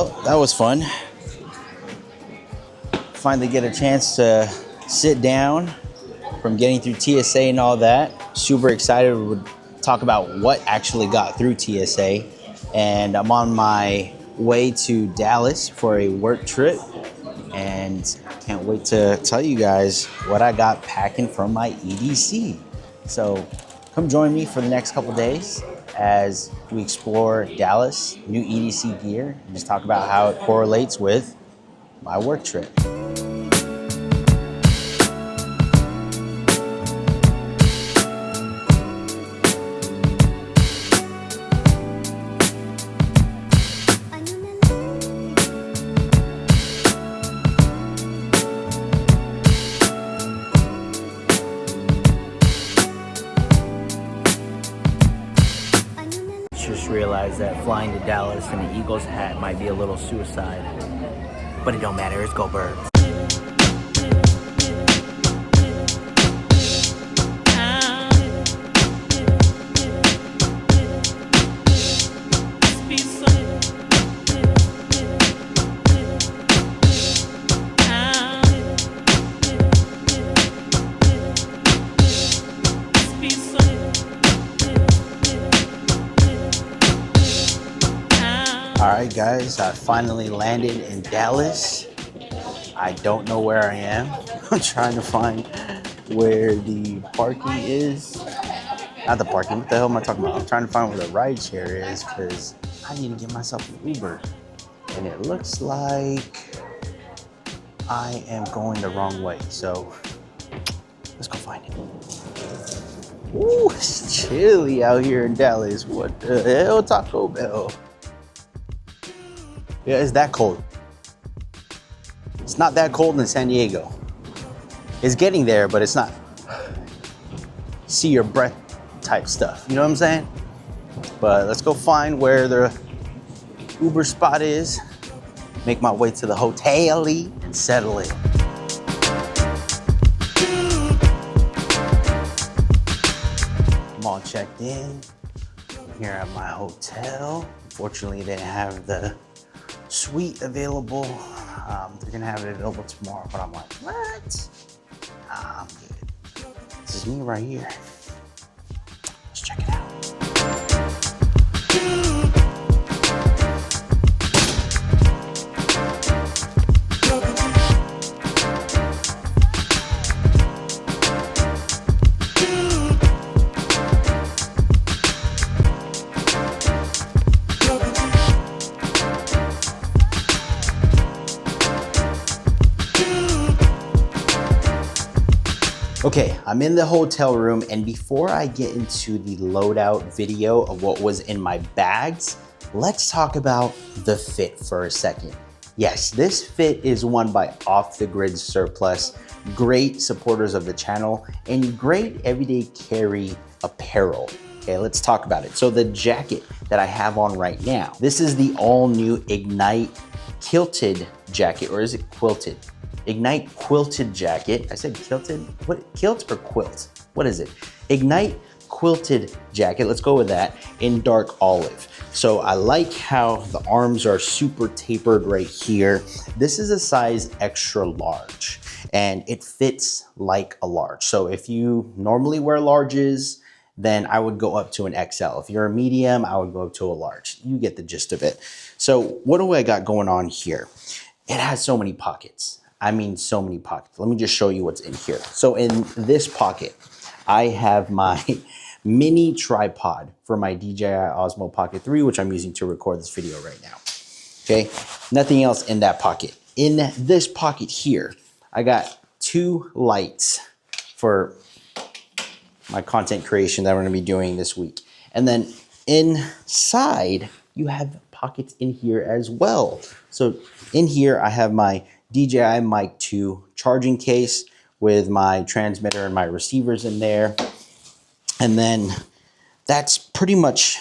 Well, that was fun. Finally get a chance to sit down from getting through TSA and all that. Super excited to talk about what actually got through TSA. And I'm on my way to Dallas for a work trip. And can't wait to tell you guys what I got packing from my EDC. So come join me for the next couple days as we explore Dallas, new EDC gear, and just talk about how it correlates with my work trip. Just realized that flying to Dallas in an Eagles hat might be a little suicide, but it don't matter, it's go Birds. All right, guys, I finally landed in Dallas. I don't know where I am. I'm trying to find where the parking is. Not the parking, what the hell am I talking about? I'm trying to find where the ride share is because I need to get myself an Uber. And it looks like I am going the wrong way. So let's go find it. Ooh, it's chilly out here in Dallas. What the hell, Taco Bell? Yeah, it's that cold. It's not that cold in San Diego. It's getting there, but it's not see your breath type stuff. You know what I'm saying? But let's go find where the Uber spot is, make my way to the hotel and settle in. I'm all checked in. I'm here at my hotel. Unfortunately, they didn't have the suite available. They're gonna have it available tomorrow, but I'm like, what? Nah, I'm good. This is me right here. Let's check it out. Okay, I'm in the hotel room, and before I get into the loadout video of what was in my bags, let's talk about the fit for a second. Yes, this fit is one by Off the Grid Surplus, great supporters of the channel, and great everyday carry apparel. Okay, let's talk about it. So the jacket that I have on right now, this is the all new Ignite kilted jacket, or is it quilted? Ignite quilted jacket. I said kilted? What, kilt or quilt? What is it? Ignite quilted jacket, let's go with that, in dark olive. So I like how the arms are super tapered right here. This is a size extra large, and it fits like a large. So if you normally wear larges, then I would go up to an XL. If you're a medium, I would go up to a large. You get the gist of it. So what do I got going on here? It has so many pockets. I mean, so many pockets. Let me just show you what's in here. So in this pocket, I have my mini tripod for my DJI Osmo Pocket 3, which I'm using to record this video right now. Okay, nothing else in that pocket. In this pocket here, I got 2 lights for my content creation that we're gonna be doing this week. And then inside, you have pockets in here as well. So in here, I have my DJI Mic 2 charging case with my transmitter and my receivers in there. And then that's pretty much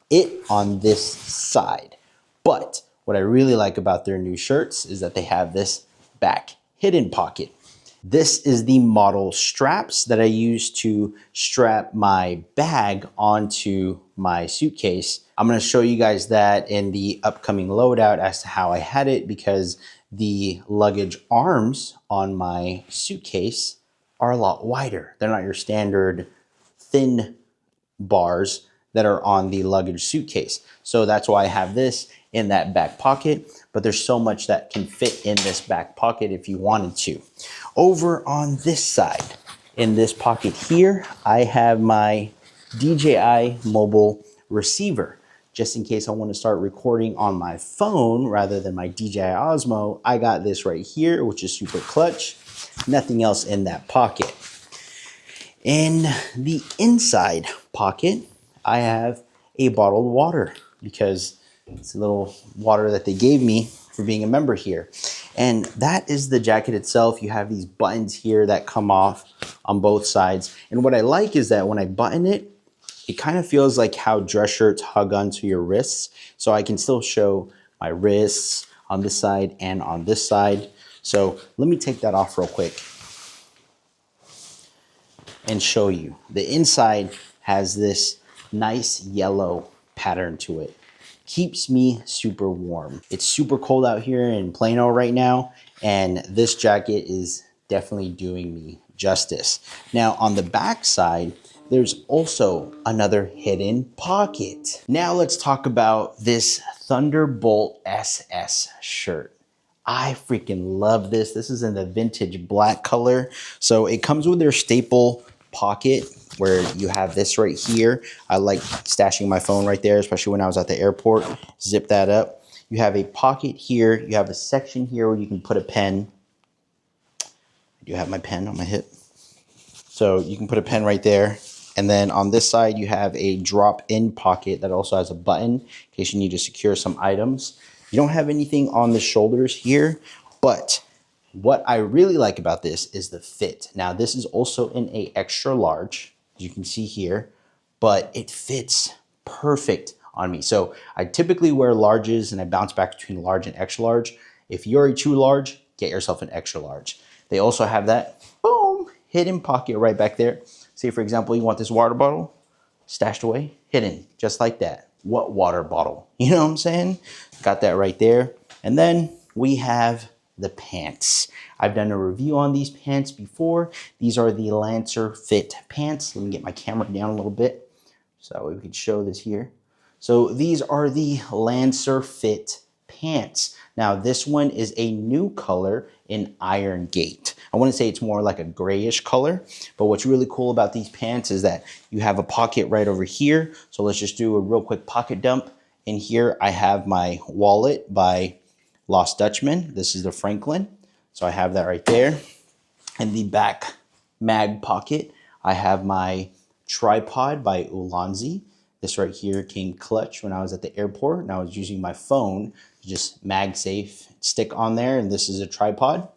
it on this side. But what I really like about their new shirts is that they have this back hidden pocket. This is the model straps that I use to strap my bag onto my suitcase. I'm gonna show you guys that in the upcoming loadout as to how I had it, because the luggage arms on my suitcase are a lot wider. They're not your standard thin bars that are on the luggage suitcase. So that's why I have this in that back pocket, but there's so much that can fit in this back pocket if you wanted to. Over on this side, in this pocket here, I have my DJI mobile receiver. Just in case I want to start recording on my phone rather than my DJI Osmo, I got this right here, which is super clutch. Nothing else in that pocket. In the inside pocket, I have a bottled water, because it's a little water that they gave me for being a member here. And that is the jacket itself. You have these buttons here that come off on both sides. And what I like is that when I button it, it kind of feels like how dress shirts hug onto your wrists. So I can still show my wrists on this side and on this side. So let me take that off real quick and show you. The inside has this nice yellow pattern to it. Keeps me super warm. It's super cold out here in Plano right now, and this jacket is definitely doing me justice. Now on the back side, there's also another hidden pocket. Now let's talk about this Thunderbolt SS shirt. I freaking love this. This is in the vintage black color. So it comes with their staple pocket where you have this right here. I like stashing my phone right there, especially when I was at the airport. Zip that up. You have a pocket here. You have a section here where you can put a pen. I do have my pen on my hip. So you can put a pen right there. And then on this side, you have a drop-in pocket that also has a button in case you need to secure some items. You don't have anything on the shoulders here, but what I really like about this is the fit. Now, this is also in a extra large, as you can see here, but it fits perfect on me. So I typically wear larges and I bounce back between large and extra large. If you're a true large, get yourself an extra large. They also have that, boom, hidden pocket right back there. Say, for example, you want this water bottle stashed away, hidden, just like that. What water bottle? You know what I'm saying? Got that right there. And then we have the pants. I've done a review on these pants before. These are the Lancer Fit pants. Let me get my camera down a little bit so we can show this here. So these are the Lancer Fit pants. Now this one is a new color in Iron Gate. I wouldn't say it's more like a grayish color, but what's really cool about these pants is that you have a pocket right over here. So let's just do a real quick pocket dump. In here, I have my wallet by Lost Dutchman. This is the Franklin. So I have that right there. In the back mag pocket, I have my tripod by Ulanzi. This right here came clutch when I was at the airport and I was using my phone to just mag safe stick on there. And this is a tripod.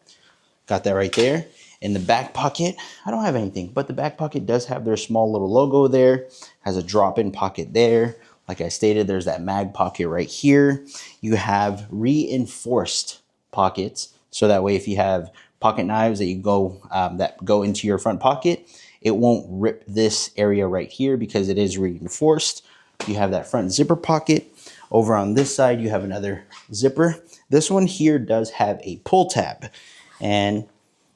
Got that right there. In the back pocket, I don't have anything, but the back pocket does have their small little logo there. Has a drop-in pocket there. Like I stated, there's that mag pocket right here. You have reinforced pockets. So that way, if you have pocket knives that go into your front pocket, it won't rip this area right here because it is reinforced. You have that front zipper pocket. Over on this side, you have another zipper. This one here does have a pull tab, and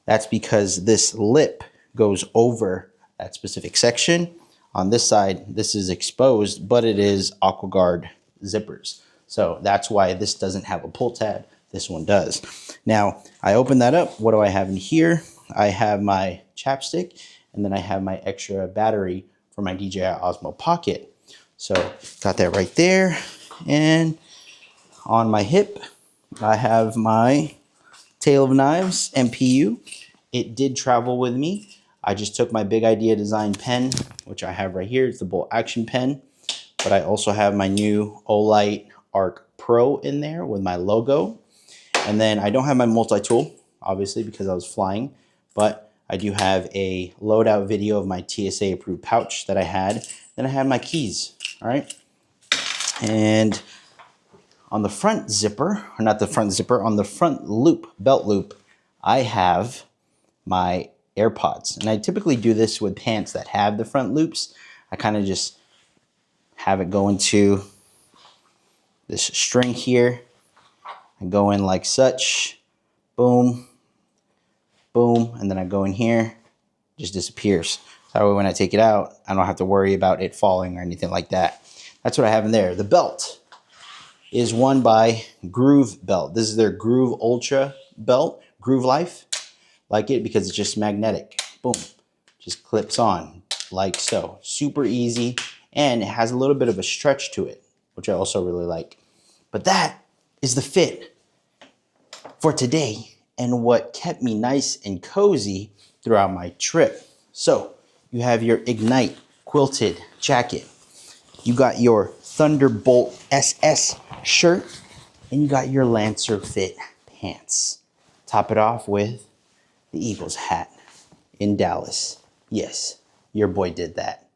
that's because this lip goes over that specific section. On this side, this is exposed, but it is AquaGuard zippers. So that's why this doesn't have a pull tab. This one does. Now, I open that up. What do I have in here? I have my chapstick, and then I have my extra battery for my DJI Osmo Pocket. So got that right there. And on my hip, I have my Tale of Knives MPU. It did travel with me. I just took my Big Idea Design pen, which I have right here. It's the Bolt Action pen. But I also have my new Olight Arc Pro in there with my logo. And then I don't have my multi-tool, obviously, because I was flying. But I do have a loadout video of my TSA approved pouch that I had. Then I have my keys, all right? And on the front zipper, or not the front zipper, on the front loop, belt loop, I have my AirPods. And I typically do this with pants that have the front loops. I kind of just have it go into this string here. I go in like such, boom, boom, and then I go in here, it just disappears. That way when I take it out, I don't have to worry about it falling or anything like that. That's what I have in there. The belt is one by Groove Belt. This is their Groove Ultra belt, Groove Life. Like it because it's just magnetic. Boom, just clips on like so. Super easy, and it has a little bit of a stretch to it, which I also really like. But that is the fit for today and what kept me nice and cozy throughout my trip. So you have your Ignite quilted jacket. You got your Thunderbolt SS shirt, and you got your Lancer fit pants. Top it off with the Eagles hat in Dallas. Yes, your boy did that.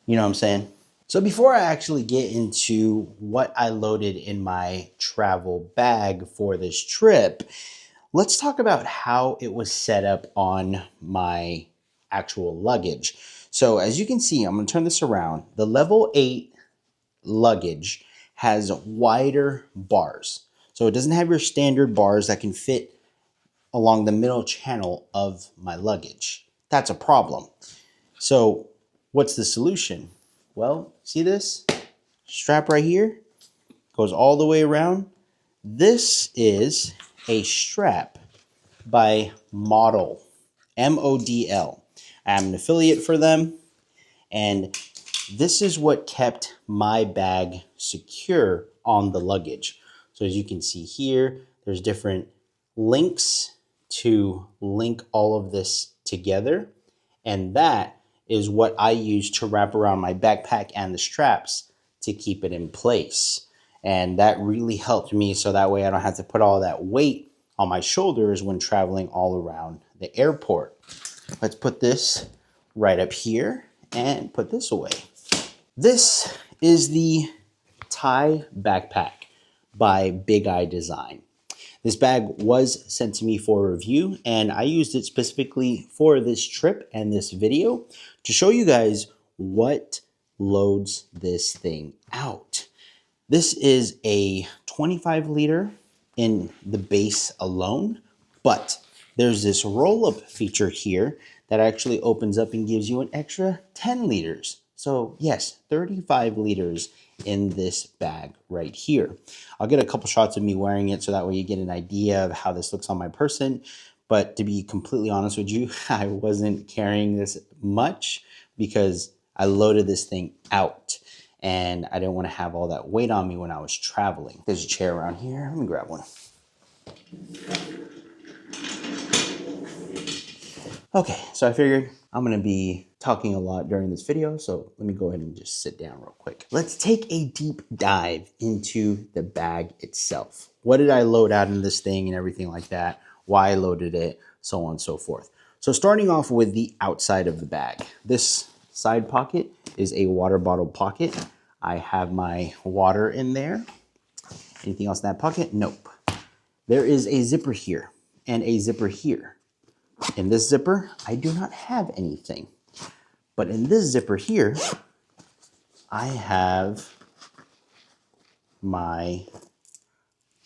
You know what I'm saying? So before I actually get into what I loaded in my travel bag for this trip, let's talk about how it was set up on my actual luggage. So as you can see, I'm gonna turn this around. The level 8 luggage has wider bars. So it doesn't have your standard bars that can fit along the middle channel of my luggage. That's a problem. So what's the solution? Well, see this strap right here? Goes all the way around. This is a strap by Model, M-O-D-L. I'm an affiliate for them, and this is what kept my bag secure on the luggage. So as you can see here, there's different links to link all of this together. And that is what I use to wrap around my backpack and the straps to keep it in place. And that really helped me so that way I don't have to put all that weight on my shoulders when traveling all around the airport. Let's put this right up here and put this away. This is the Ti Backpack by Big Eye Design. This bag was sent to me for review, and I used it specifically for this trip and this video to show you guys what loads this thing out. This is a 25 liter in the base alone, but there's this roll-up feature here that actually opens up and gives you an extra 10 liters. So yes, 35 liters in this bag right here. I'll get a couple shots of me wearing it so that way you get an idea of how this looks on my person. But to be completely honest with you, I wasn't carrying this much because I loaded this thing out and I didn't want to have all that weight on me when I was traveling. There's a chair around here. Let me grab one. Okay, so I figured I'm gonna be talking a lot during this video, so let me go ahead and just sit down real quick. Let's take a deep dive into the bag itself. What did I load out in this thing and everything like that? Why I loaded it, so on and so forth. So starting off with the outside of the bag. This side pocket is a water bottle pocket. I have my water in there. Anything else in that pocket? Nope. There is a zipper here and a zipper here. In this zipper, I do not have anything. But in this zipper here, I have my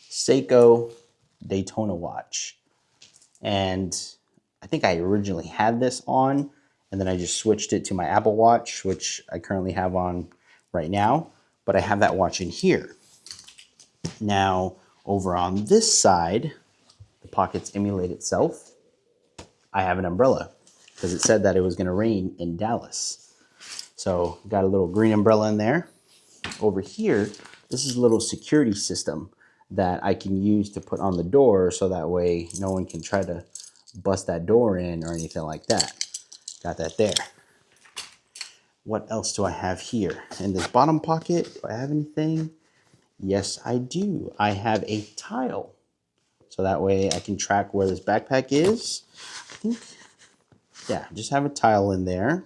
Seiko Daytona watch. And I think I originally had this on, and then I just switched it to my Apple Watch, which I currently have on right now. But I have that watch in here. Now, over on this side, the pockets emulate itself. I have an umbrella because it said that it was going to rain in Dallas. So got a little green umbrella in there. Over here, this is a little security system that I can use to put on the door so that way no one can try to bust that door in or anything like that. Got that there. What else do I have here? In this bottom pocket, do I have anything? Yes, I do. I have a tile. So that way I can track where this backpack is. I think, yeah, just have a tile in there.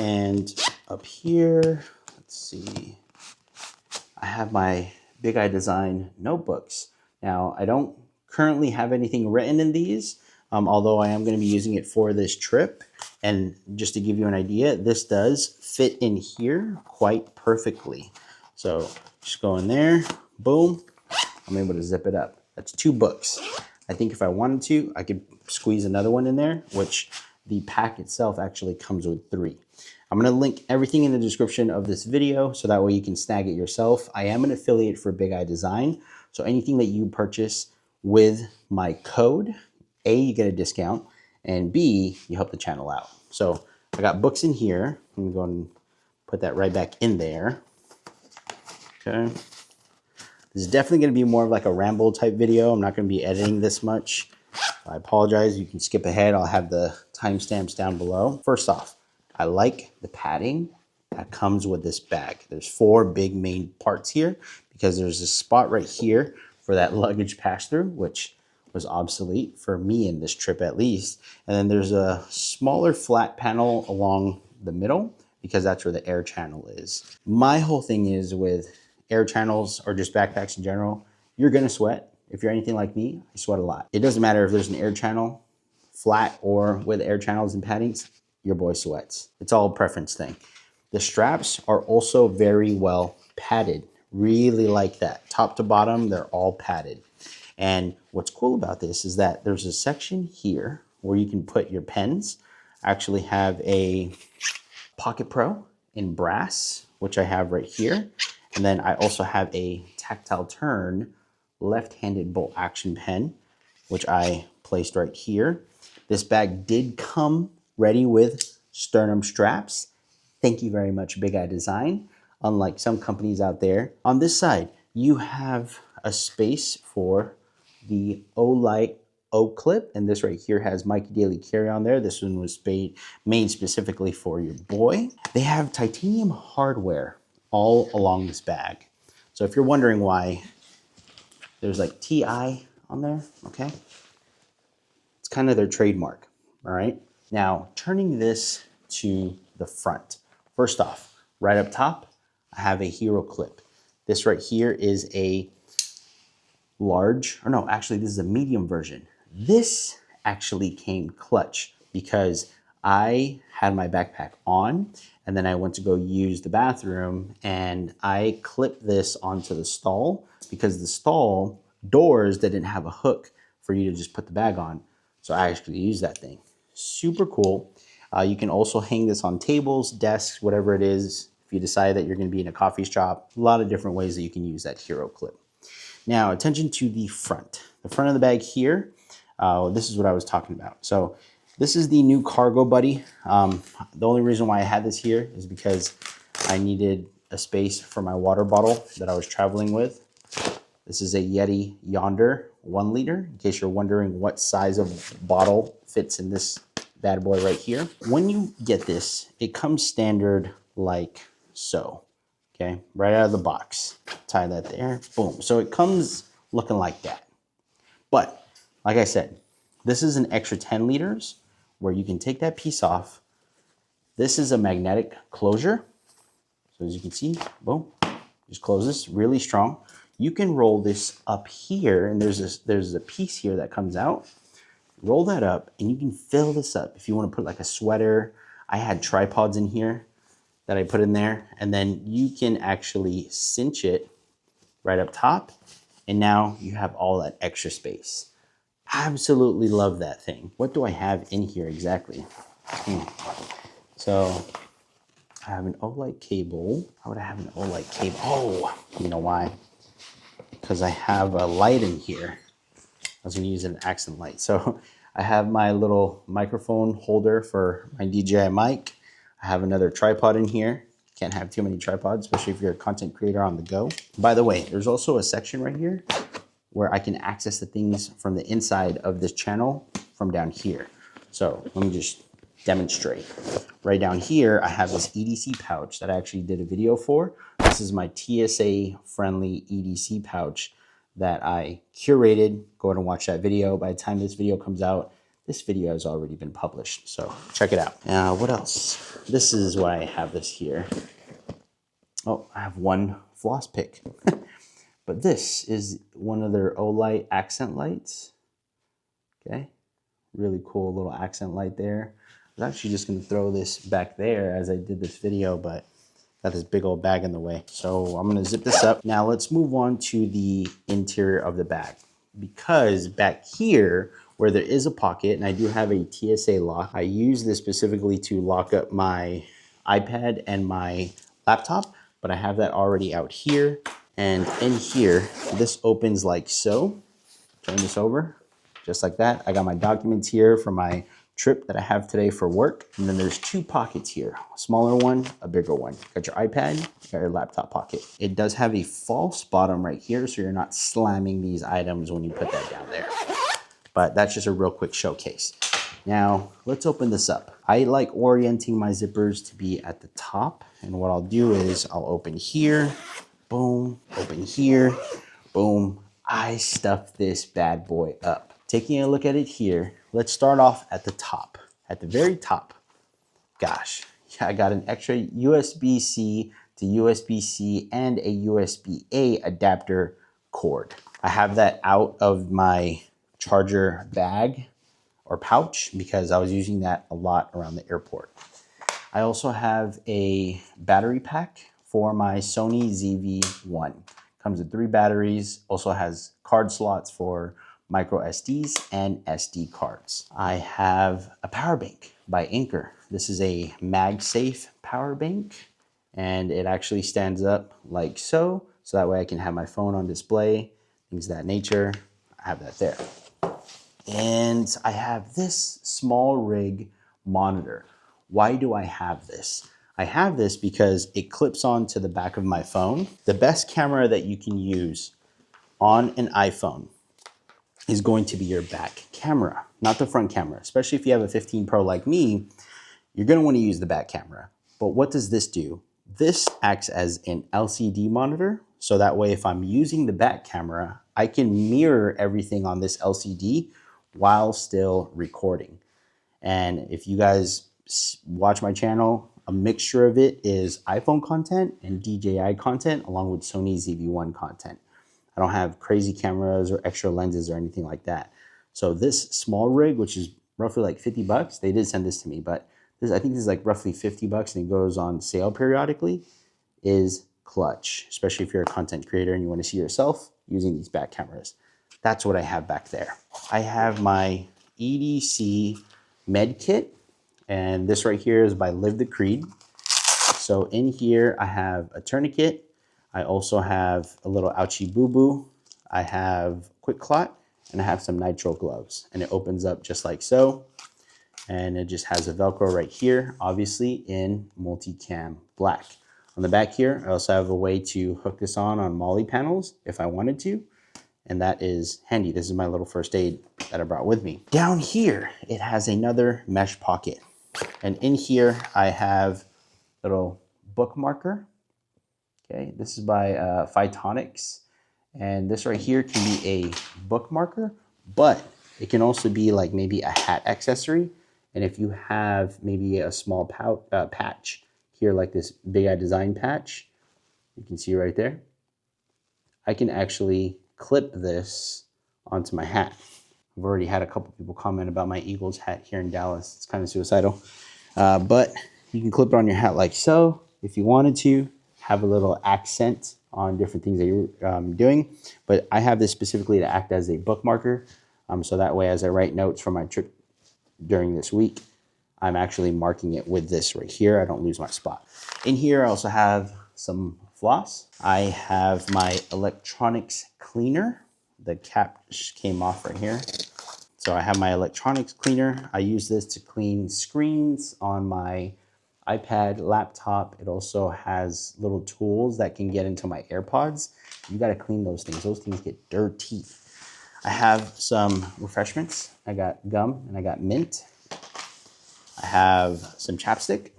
And up here, let's see, I have my Big Eye Design notebooks. Now, I don't currently have anything written in these. although I am going to be using it for this trip. And just to give you an idea, this does fit in here quite perfectly. So just go in there, boom, I'm able to zip it up. That's 2 books. I think if I wanted to, I could squeeze another one in there, which the pack itself actually comes with 3. I'm going to link everything in the description of this video so that way you can snag it yourself. I am an affiliate for Big Eye Design, so anything that you purchase with my code, A, you get a discount, and B, you help the channel out. So I got books in here. I'm going to go and put that right back in there. Okay. This is definitely going to be more of like a ramble type video. I'm not going to be editing this much. I apologize. You can skip ahead. I'll have the timestamps down below. First off, I like the padding that comes with this bag. There's 4 big main parts here because there's a spot right here for that luggage pass-through, which was obsolete for me in this trip at least. And then there's a smaller flat panel along the middle because that's where the air channel is. My whole thing is with air channels or just backpacks in general, you're gonna sweat. If you're anything like me, I sweat a lot. It doesn't matter if there's an air channel, flat or with air channels and paddings, your boy sweats. It's all a preference thing. The straps are also very well padded. Really like that. Top to bottom, they're all padded. And what's cool about this is that there's a section here where you can put your pens. I actually have a Pocket Pro in brass, which I have right here. And then I also have a tactile turn left-handed bolt action pen, which I placed right here. This bag did come ready with sternum straps. Thank you very much, Big Eye Design. Unlike some companies out there. On this side, you have a space for the O-Light O-clip, and this right here has Mikey Daily Carry on there. This one was made specifically for your boy. They have titanium hardware all along this bag. So if you're wondering why there's like Ti on there, okay? It's kind of their trademark, all right? Now, turning this to the front. First off, right up top, I have a hero clip. This right here is a large, or no, actually this is a medium version. This actually came clutch because I had my backpack on and then I went to go use the bathroom and I clipped this onto the stall because the stall doors didn't have a hook for you to just put the bag on. So I actually used that thing. Super cool. You can also hang this on tables, desks, whatever it is. If you decide that you're going to be in a coffee shop, a lot of different ways that you can use that hero clip. Now, attention to the front. The front of the bag here, this is what I was talking about. So this is the new Cargo Buddy. The only reason why I had this here is because I needed a space for my water bottle that I was traveling with. This is a Yeti Yonder 1 liter, in case you're wondering what size of bottle fits in this bad boy right here. When you get this, it comes standard like so, okay? Right out of the box. Tie that there, boom. So it comes looking like that. But like I said, this is an extra 10 liters where you can take that piece off. This is a magnetic closure. So as you can see, boom, just close this really strong. You can roll this up here and there's a piece here that comes out. Roll that up and you can fill this up. If you want to put like a sweater, I had tripods in here that I put in there, and then you can actually cinch it right up top. And now you have all that extra space. Absolutely love that thing. What do I have in here exactly? So I have an O-Light cable. How would I have an O-Light cable? Oh, you know why? Because I have a light in here. I was gonna use an accent light. So I have my little microphone holder for my DJI mic. I have another tripod in here. Can't have too many tripods, especially if you're a content creator on the go. By the way, there's also a section right here where I can access the things from the inside of this channel from down here. So let me just demonstrate. Right down here, I have this EDC pouch that I actually did a video for. This is my TSA friendly EDC pouch that I curated. Go ahead and watch that video. By the time this video comes out, this video has already been published, so check it out. What else? This is why I have this here. Oh, I have one floss pick. But this is one of their O-Light accent lights. Okay, Really cool little accent light there. I was actually just gonna throw this back there as I did this video, but got this big old bag in the way. So I'm gonna zip this up. Now let's move on to the interior of the bag, because back here where there is a pocket, and I do have a TSA lock, I use this specifically to lock up my iPad and my laptop, but I have that already out here. And in here, this opens like so. Turn this over, just like that. I got my documents here for my trip that I have today for work. And then there's two pockets here, a smaller one, a bigger one. Got your iPad, got your laptop pocket. It does have a false bottom right here, so you're not slamming these items when you put that down there. But that's just a real quick showcase. Now, let's open this up. I like orienting my zippers to be at the top. And what I'll do is I'll open here, boom, open here, boom. I stuffed this bad boy up. Taking a look at it here, let's start off at the top. At the very top, gosh, I got an extra USB-C to USB-C and a USB-A adapter cord. I have that out of my charger bag or pouch because I was using that a lot around the airport. I also have a battery pack for my Sony ZV-1. Comes with 3 batteries, also has card slots for micro SDs and SD cards. I have a power bank by Anker. This is a MagSafe power bank, and it actually stands up like so that way I can have my phone on display, things of that nature. I have that there. And I have this small rig monitor. Why do I have this? I have this because it clips on to the back of my phone. The best camera that you can use on an iPhone is going to be your back camera, not the front camera. Especially if you have a 15 Pro like me, you're gonna wanna use the back camera. But what does this do? This acts as an LCD monitor, so that way if I'm using the back camera, I can mirror everything on this LCD while still recording. And if you guys watch my channel, a mixture of it is iPhone content and DJI content along with Sony ZV-1 content. I don't have crazy cameras or extra lenses or anything like that. So this small rig, which is roughly like 50 bucks, they did send this to me, but this, I think this is like roughly 50 bucks and it goes on sale periodically, is clutch, especially if you're a content creator and you want to see yourself using these back cameras. That's what I have back there. I have my EDC med kit, and this right here is by Live the Creed. So in here, I have a tourniquet. I also have a little ouchie boo-boo. I have quick clot, and I have some nitro gloves. And it opens up just like so. And it just has a Velcro right here, obviously in multicam black. On the back here, I also have a way to hook this on MOLLE panels if I wanted to. And that is handy. This is my little first aid that I brought with me. Down here, it has another mesh pocket. And in here, I have a little bookmarker. Okay, this is by Phytonics. And this right here can be a bookmarker, but it can also be like maybe a hat accessory. And if you have maybe a small patch here, like this Big Eye Design patch, you can see right there, I can actually clip this onto my hat. I've already had a couple people comment about my Eagles hat here in Dallas. It's kind of suicidal. But you can clip it on your hat like so. If you wanted to, have a little accent on different things that you're doing. But I have this specifically to act as a bookmarker. So that way, as I write notes for my trip during this week, I'm actually marking it with this right here. I don't lose my spot. In here, I also have some floss. I have my electronics cleaner. The cap came off right here. So I have my electronics cleaner. I use this to clean screens on my iPad, laptop. It also has little tools that can get into my AirPods. You gotta clean those things. Those things get dirty. I have some refreshments. I got gum and I got mint. I have some chapstick.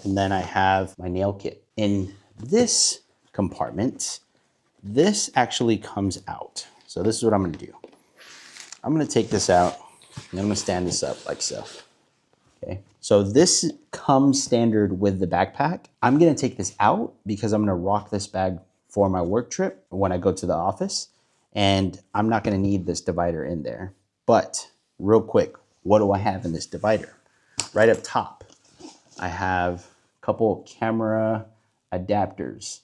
And then I have my nail kit. In this compartment, this actually comes out. So this is what I'm gonna do. I'm gonna take this out and I'm gonna stand this up like so. Okay, so this comes standard with the backpack. I'm gonna take this out because I'm gonna rock this bag for my work trip when I go to the office, and I'm not gonna need this divider in there. But real quick, what do I have in this divider? Right up top, I have a couple camera adapters.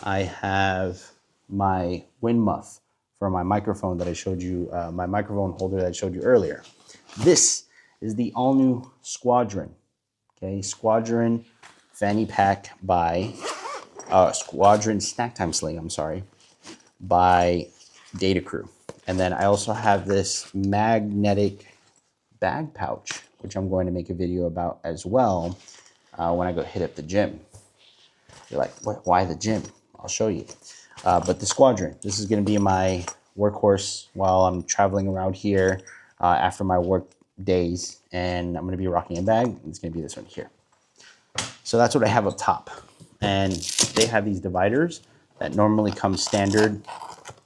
I have my wind muff for my microphone that I showed you, my microphone holder that I showed you earlier. This is the all new Squadron, okay? Squadron fanny pack by, Squadron snack time sling, I'm sorry, by Data Crew. And then I also have this magnetic bag pouch, which I'm going to make a video about as well when I go hit up the gym. You're like, what? Why the gym? I'll show you. But the Squadron, this is going to be my workhorse while I'm traveling around here after my work days, and I'm going to be rocking a bag, and it's going to be this one here. So that's what I have up top, and they have these dividers that normally come standard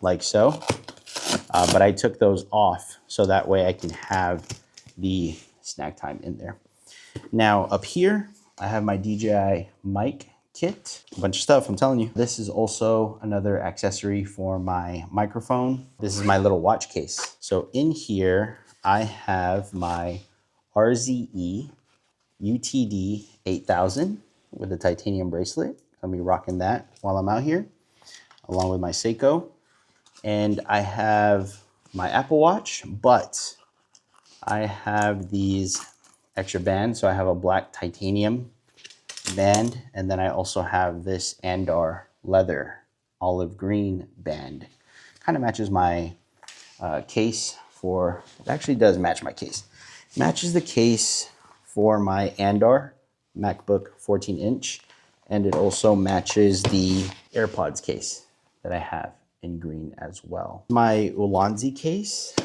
like so, but I took those off so that way I can have the snack time in there. Now up here, I have my DJI mic kit, a bunch of stuff, I'm telling you. This is also another accessory for my microphone. This is my little watch case. So in here, I have my RZE UTD 8000 with a titanium bracelet. I'll be rocking that while I'm out here, along with my Seiko. And I have my Apple Watch, but I have these extra bands. So I have a black titanium band, and then I also have this Andar leather olive green band. Kind of matches my case for, it actually does match my case. Matches the case for my Andar MacBook 14-inch, and it also matches the AirPods case that I have in green as well. My Ulanzi case,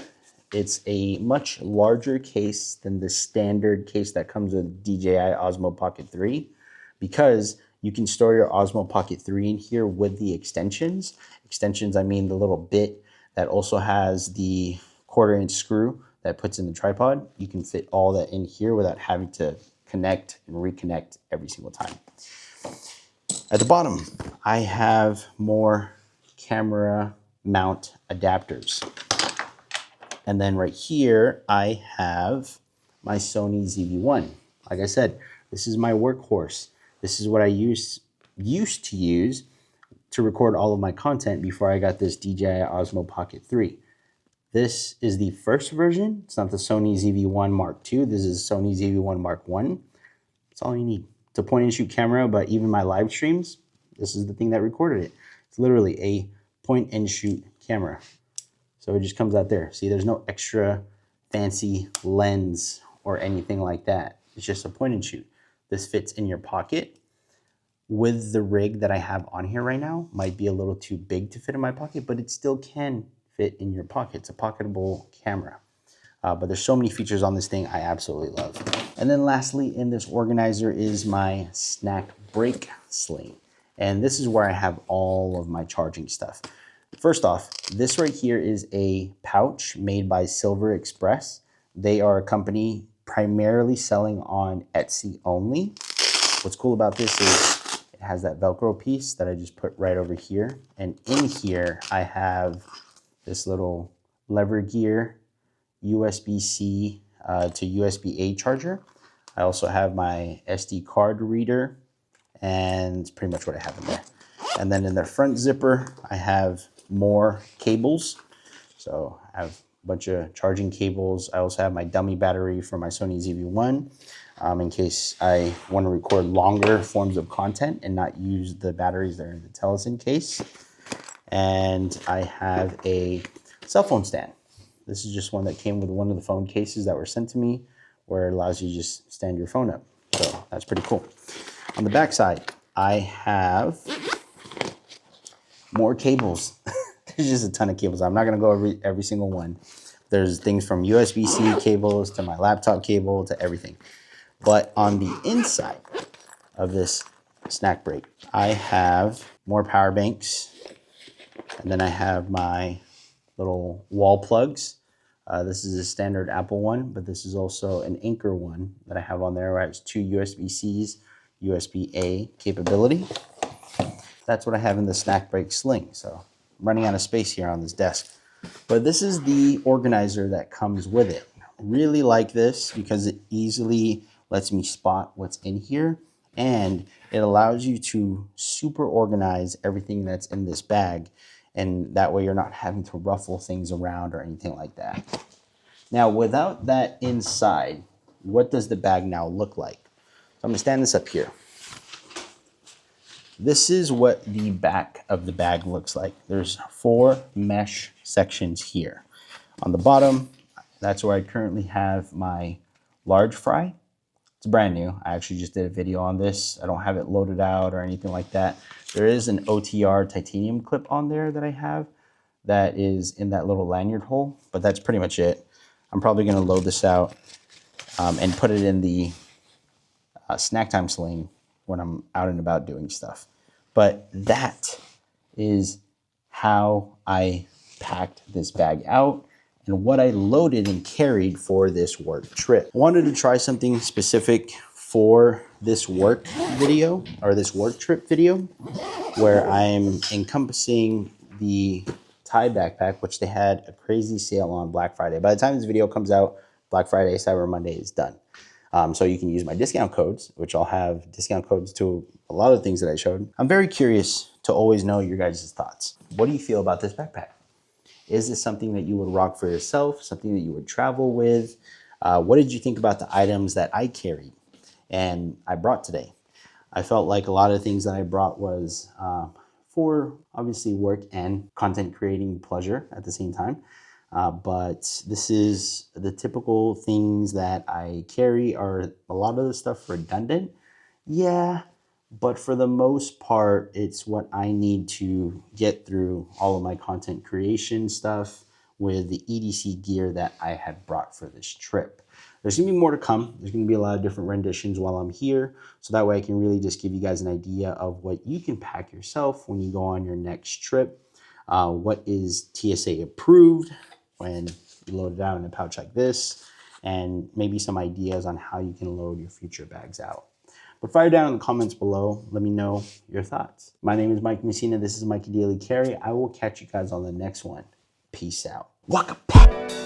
it's a much larger case than the standard case that comes with DJI Osmo Pocket 3, because you can store your Osmo Pocket 3 in here with the extensions. Extensions, I mean the little bit that also has the 1/4-inch screw that puts in the tripod. You can fit all that in here without having to connect and reconnect every single time. At the bottom, I have more camera mount adapters. And then right here, I have my Sony ZV-1. Like I said, this is my workhorse. This is what I used to use to record all of my content before I got this DJI Osmo Pocket 3. This is the first version. It's not the Sony ZV-1 Mark II. This is Sony ZV-1 Mark I. That's all you need. It's a point-and-shoot camera, but even my live streams, this is the thing that recorded it. It's literally a point-and-shoot camera. So it just comes out there. See, there's no extra fancy lens or anything like that. It's just a point-and-shoot. This fits in your pocket. With the rig that I have on here right now, might be a little too big to fit in my pocket, but it still can fit in your pocket. It's a pocketable camera. But there's so many features on this thing I absolutely love. And then lastly in this organizer is my snack break sling. And this is where I have all of my charging stuff. First off, this right here is a pouch made by Silver Express. They are a company primarily selling on Etsy only. What's cool about this is it has that Velcro piece that I just put right over here. And in here, I have this little lever gear USB-C to USB-A charger. I also have my SD card reader, and it's pretty much what I have in there. And then in the front zipper, I have more cables. So I have a bunch of charging cables. I also have my dummy battery for my Sony ZV-1 in case I want to record longer forms of content and not use the batteries that are in the Telesin case. And I have a cell phone stand. This is just one that came with one of the phone cases that were sent to me, where it allows you to just stand your phone up. So that's pretty cool. On the back side, I have more cables. There's just a ton of cables. I'm not going to go over every single one. There's things from USB-C cables to my laptop cable to everything. But on the inside of this snack break, I have more power banks. And then I have my little wall plugs. This is a standard Apple one, but this is also an Anchor one that I have on there, where it has 2 USB-Cs, USB-A capability. That's what I have in the snack break sling. So I'm running out of space here on this desk. But this is the organizer that comes with it. Really like this because it easily lets me spot what's in here, and it allows you to super organize everything that's in this bag, and that way you're not having to ruffle things around or anything like that. Now, without that inside, what does the bag now look like? So I'm gonna stand this up here. This is what the back of the bag looks like. There's 4 mesh sections here. On the bottom, that's where I currently have my large fry. It's brand new. I actually just did a video on this. I don't have it loaded out or anything like that. There is an OTR titanium clip on there that I have that is in that little lanyard hole, but that's pretty much it. I'm probably gonna load this out and put it in the snack time sling when I'm out and about doing stuff. But that is how I packed this bag out and what I loaded and carried for this work trip. I wanted to try something specific for this work video or this work trip video where I'm encompassing the Ti backpack, which they had a crazy sale on Black Friday. By the time this video comes out, Black Friday, Cyber Monday is done. So you can use my discount codes, which I'll have discount codes to a lot of things that I showed. I'm very curious to always know your guys' thoughts. What do you feel about this backpack? Is this something that you would rock for yourself, something that you would travel with? What did you think about the items that I carried and I brought today? I felt like a lot of things that I brought was for obviously work and content creating pleasure at the same time. But this is the typical things that I carry. Are a lot of the stuff redundant? Yeah, but for the most part, it's what I need to get through all of my content creation stuff with the EDC gear that I had brought for this trip. There's gonna be more to come. There's gonna be a lot of different renditions while I'm here. So that way I can really just give you guys an idea of what you can pack yourself when you go on your next trip. What is TSA approved when you load it out in a pouch like this, and maybe some ideas on how you can load your future bags out. But fire down in the comments below. Let me know your thoughts. My name is Mike Messina. This is Mikey Daily Carry. I will catch you guys on the next one. Peace out. Waka pack.